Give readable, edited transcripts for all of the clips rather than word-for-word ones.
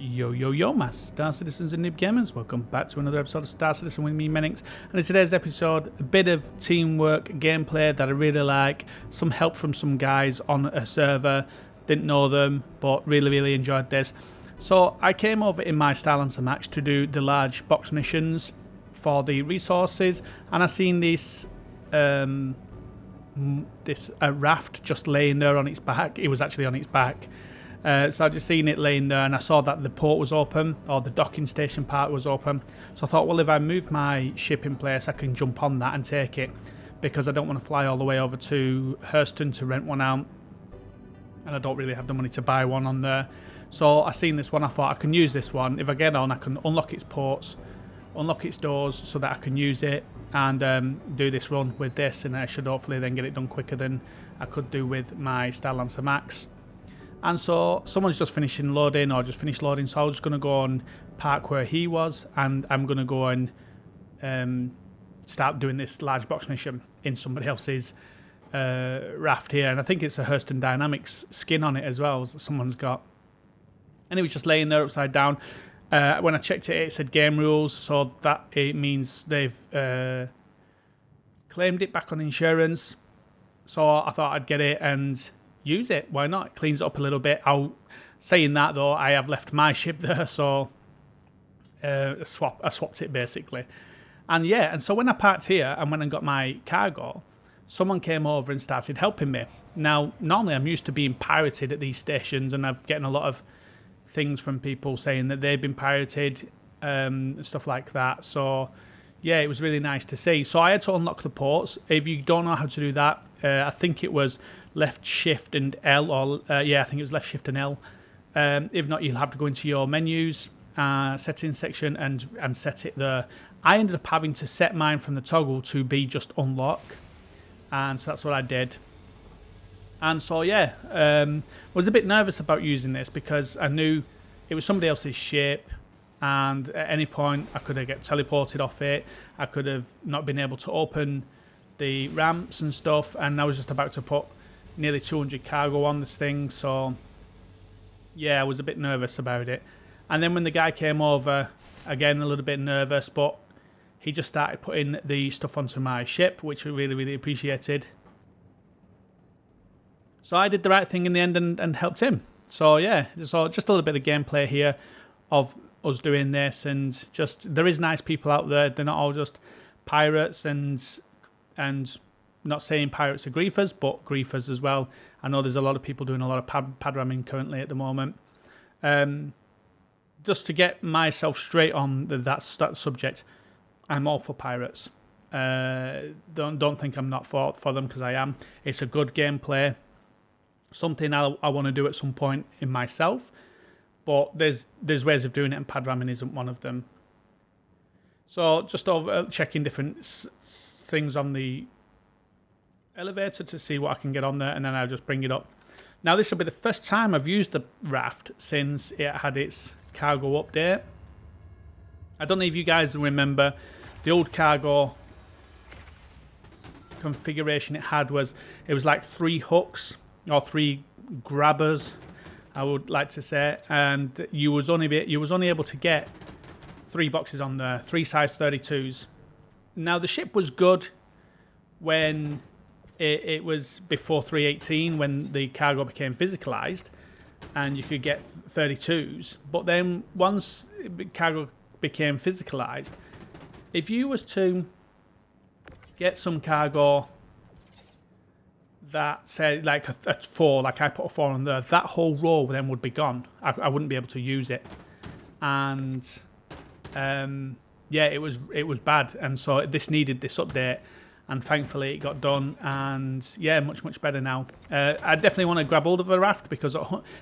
Yo, yo, yo, my Star Citizens and Noob Gamers. Welcome back to another episode of Star Citizen with me, Menix. And in today's episode, a bit of teamwork gameplay that I really like. Some help from some guys on a server. Didn't know them, but really enjoyed this. So I came over in my Freelancer match to do the large box missions for the resources. And I seen this raft just laying there on its back. It was actually on its back. So I just seen it laying there, and I saw that the port was open, or the docking station part was open. So I thought, well, if I move my ship in place, I can jump on that and take it, because I don't want to fly all the way over to Hurston to rent one out, and I don't really have the money to buy one on there. So I seen this one, I thought I can use this one. If I get on, I can unlock its ports, unlock its doors, so that I can use it and do this run with this, and I should hopefully then get it done quicker than I could do with my Starlancer Max. And so someone's just finishing loading or just finished loading, so I was just going to go and park where he was, and I'm going to go and start doing this large box mission in somebody else's raft here. And I think it's a Hurston Dynamics skin on it as well that someone's got. And it was just laying there upside down. When I checked it, it said game rules, so that it means they've claimed it back on insurance. So I thought I'd get it and use it. Why not? It cleans it up a little bit. Saying that though, I have left my ship there, so I swapped it basically. And so when I parked here and went and got my cargo, someone came over and started helping me. Now, normally I'm used to being pirated at these stations, and I'm getting a lot of things from people saying that they've been pirated and stuff like that. So yeah, it was really nice to see. So I had to unlock the ports. If you don't know how to do that, I think it was left shift and L, or I think it was left shift and L. If not, you'll have to go into your menus, settings section, and set it there. I ended up having to set mine from the toggle to be just unlock, and so that's what I did. And so yeah, was a bit nervous about using this because I knew it was somebody else's ship, and at any point I could have get teleported off it. I could have not been able to open the ramps and stuff, and I was just about to put nearly 200 cargo on this thing. So yeah, I was a bit nervous about it. And then when the guy came over, again a little bit nervous, but he just started putting the stuff onto my ship, which we really appreciated. So I did the right thing in the end and helped him. So yeah, so just a little bit of gameplay here of us doing this, and just there is nice people out there. They're not all just pirates, and not saying pirates are griefers, but griefers as well. I know there's a lot of people doing a lot of pad ramming currently at the moment. Just to get myself straight on that subject, I'm all for pirates. Don't think I'm not for them, because I am. It's a good gameplay. Something I want to do at some point in myself, but there's ways of doing it, and pad ramming isn't one of them. So just over checking different things on the elevator to see what I can get on there, and then I'll just bring it up. Now this will be the first time I've used the raft since it had its cargo update. I don't know if you guys remember the old cargo configuration it had. It was like 3 hooks or 3 grabbers, I would like to say, and you was only able to get 3 boxes on there, 3 size 32s. Now the ship was good when it was before 3.18, when the cargo became physicalized and you could get 32s. But then once cargo became physicalized, if you was to get some cargo that said like a 4, like I put a 4 on there, that whole row then would be gone. I wouldn't be able to use it. And it was bad, and so this needed this update, and thankfully it got done, and yeah, much better now. I definitely want to grab hold of a raft, because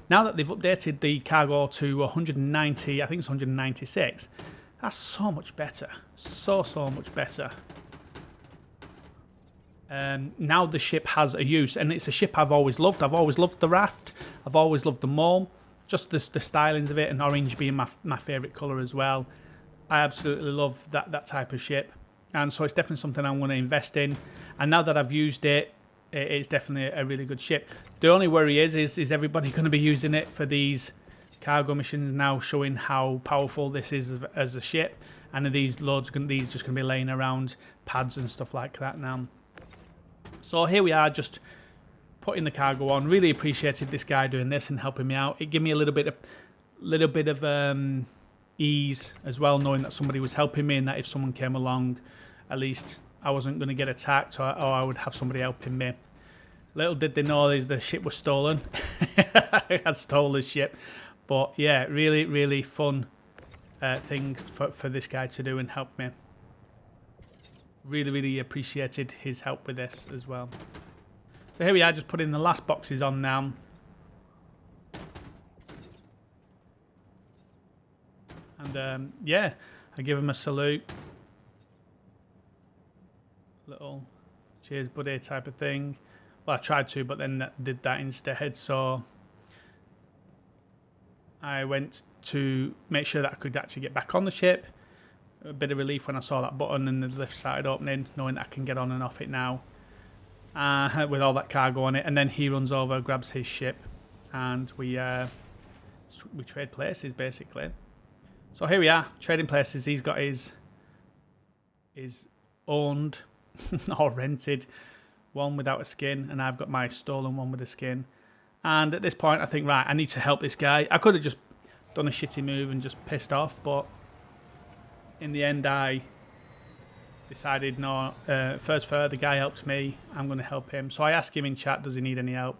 now that they've updated the cargo to 190, I think it's 196, that's so much better, so much better. Now the ship has a use, and it's a ship I've always loved. I've always loved the raft. I've always loved them all. Just the stylings of it, and orange being my favourite colour as well. I absolutely love that type of ship, and so it's definitely something I want to invest in. And now that I've used it, it's definitely a really good ship. The only worry is everybody going to be using it for these cargo missions now showing how powerful this is as a ship, and these loads, these just going to be laying around pads and stuff like that now. So here we are, just putting the cargo on. Really appreciated this guy doing this and helping me out. It gave me a little bit of ease as well, knowing that somebody was helping me, and that if someone came along, at least I wasn't going to get attacked, or I would have somebody helping me. Little did they know is the ship was stolen. I had stole the ship. But yeah, really, really fun thing for this guy to do and help me. Really, really appreciated his help with this as well. So here we are, just putting the last boxes on now. And yeah, I give him a salute. Little cheers buddy type of thing. Well, I tried to, but then did that instead. So I went to make sure that I could actually get back on the ship. A bit of relief when I saw that button and the lift started opening, knowing that I can get on and off it now with all that cargo on it. And then he runs over, grabs his ship, and we trade places basically. So here we are, trading places. He's got his owned or rented one without a skin, and I've got my stolen one with a skin. And at this point, I think, right, I need to help this guy. I could have just done a shitty move and just pissed off, but in the end, I decided, no, first fair, the guy helped me, I'm going to help him. So I asked him in chat, does he need any help?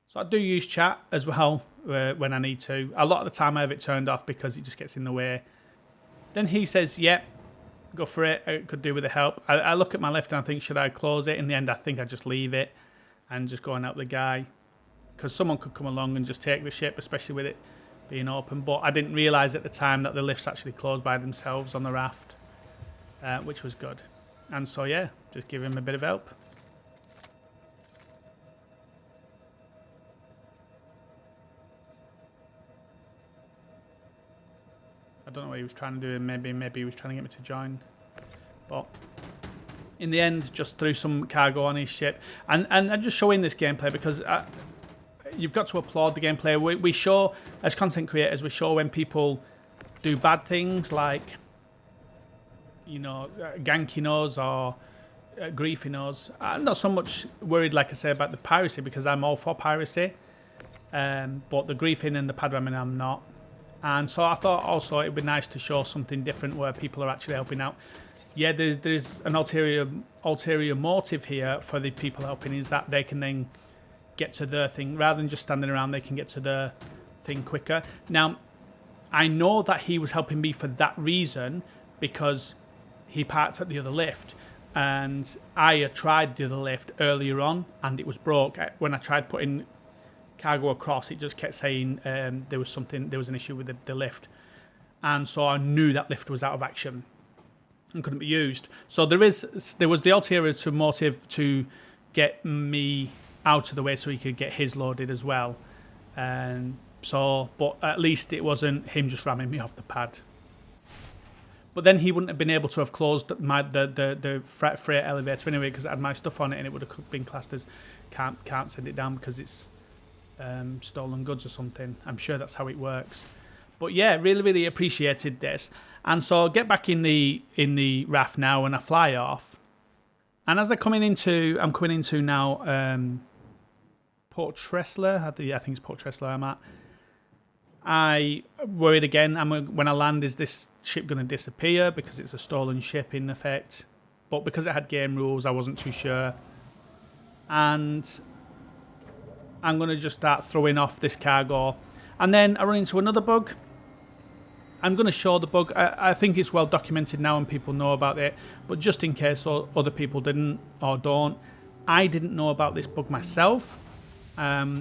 So I do use chat as well when I need to. A lot of the time I have it turned off because it just gets in the way. Then he says, yep, go for it. I could do with the help. I look at my left and I think, should I close it? In the end, I think I just leave it and just go and help the guy. Because someone could come along and just take the ship, especially with it being open. But I didn't realise at the time that the lifts actually closed by themselves on the raft, which was good. And so, yeah, just give him a bit of help. I don't know what he was trying to do. Maybe he was trying to get me to join. But in the end, just threw some cargo on his ship. And I'm just showing this gameplay because you've got to applaud the gameplay. We show, as content creators, we show when people do bad things like, you know, ganking us or griefing us. I'm not so much worried, like I say, about the piracy because I'm all for piracy. But the griefing and the pad ramming, I'm not. And so I thought also it would be nice to show something different where people are actually helping out. Yeah, there's an ulterior motive here for the people helping, is that they can then get to their thing. Rather than just standing around, they can get to their thing quicker. Now, I know that he was helping me for that reason because he parked at the other lift. And I tried the other lift earlier on and it was broke. When I tried putting cargo across, it just kept saying there was an issue with the lift, and so I knew that lift was out of action and couldn't be used. So there was the ulterior motive to get me out of the way so he could get his loaded as well. But at least it wasn't him just ramming me off the pad. But then he wouldn't have been able to have closed the freight elevator anyway because it had my stuff on it, and it would have been classed as can't send it down because it's stolen goods or something. I'm sure that's how it works. But yeah, really, really appreciated this. And so I get back in the raft now and I fly off. And as I'm coming into now Port Tressler. I think it's Port Tressler I'm at. I worried again. When I land, is this ship going to disappear because it's a stolen ship in effect? But because it had game rules, I wasn't too sure. And I'm going to just start throwing off this cargo. And then I run into another bug. I'm going to show the bug. I think it's well documented now and people know about it. But just in case other people didn't or don't, I didn't know about this bug myself,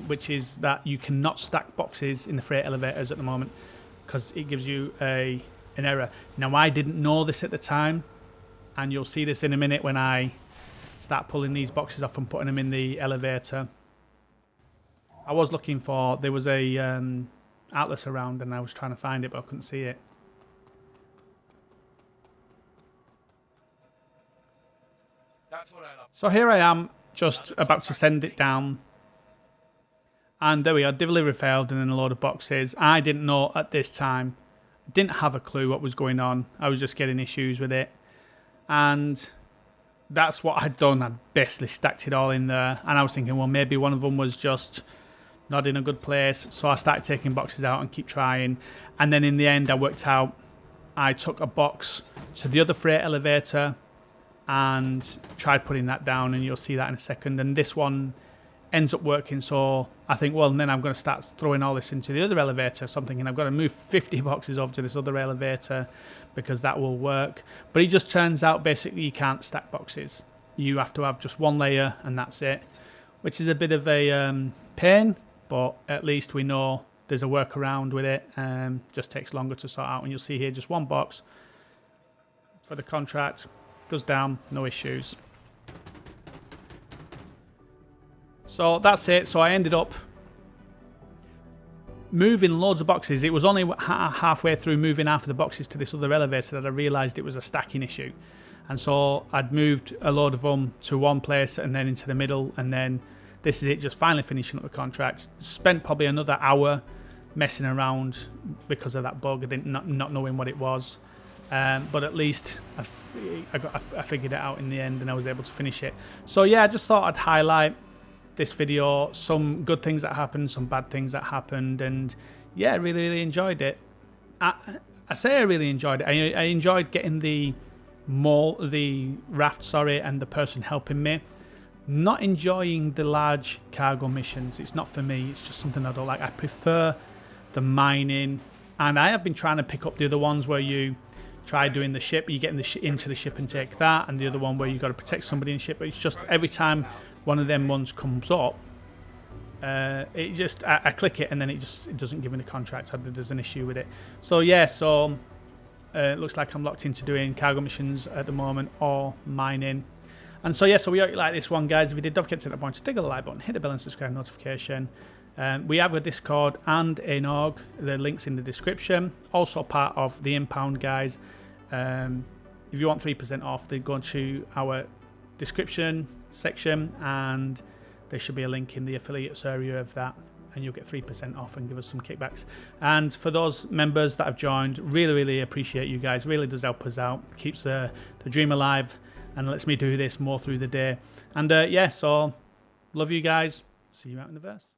which is that you cannot stack boxes in the freight elevators at the moment because it gives you an error. Now, I didn't know this at the time, and you'll see this in a minute when I start pulling these boxes off and putting them in the elevator. I was looking for, there was a atlas around and I was trying to find it, but I couldn't see it. So here I am, just about to send it down, And there we are, delivery failed and then a load of boxes. I didn't know at this time, didn't have a clue what was going on. I was just getting issues with it. And that's what I'd done. I'd basically stacked it all in there. And I was thinking, well, maybe one of them was just not in a good place. So I started taking boxes out and keep trying. And then in the end, I worked out, I took a box to the other freight elevator and tried putting that down. And you'll see that in a second. And this one ends up working. So I think, well, then I'm going to start throwing all this into the other elevator. So I'm thinking I've got to move 50 boxes over to this other elevator because that will work. But it just turns out basically you can't stack boxes. You have to have just one layer and that's it, which is a bit of a pain, but at least we know there's a workaround with it. Just takes longer to sort out. And you'll see here just one box for the contract. Goes down, no issues. So that's it. So I ended up moving loads of boxes. It was only halfway through moving half of the boxes to this other elevator that I realised it was a stacking issue. And so I'd moved a load of them to one place and then into the middle. And then this is it, just finally finishing up the contract. Spent probably another hour messing around because of that bug. I didn't not knowing what it was. But at least I figured it out in the end and I was able to finish it. So yeah, I just thought I'd highlight this video, some good things that happened, some bad things that happened, and yeah, really enjoyed it. I say I really enjoyed it. I enjoyed getting the raft, and the person helping me. Not enjoying the large cargo missions. It's not for me. It's just something I don't like. I prefer the mining, and I have been trying to pick up the other ones where you try doing the ship, you get into the ship and take that, and the other one where you've got to protect somebody in the ship. But it's just every time one of them ones comes up, I click it and then it doesn't give me the contract. There's an issue with it. So yeah, it looks like I'm locked into doing cargo missions at the moment or mining. And so yeah, so we hope you like this one, guys. If you did, don't forget to hit that point, stick the like button, hit the bell and subscribe notification. We have a Discord and an org. The link's in the description. Also part of the Impound, guys. If you want 3% off, then go to our description section and there should be a link in the affiliates area of that and you'll get 3% off and give us some kickbacks. And for those members that have joined, really appreciate you guys. Really does help us out. Keeps the dream alive and lets me do this more through the day. And yeah, so love you guys. See you out in the verse.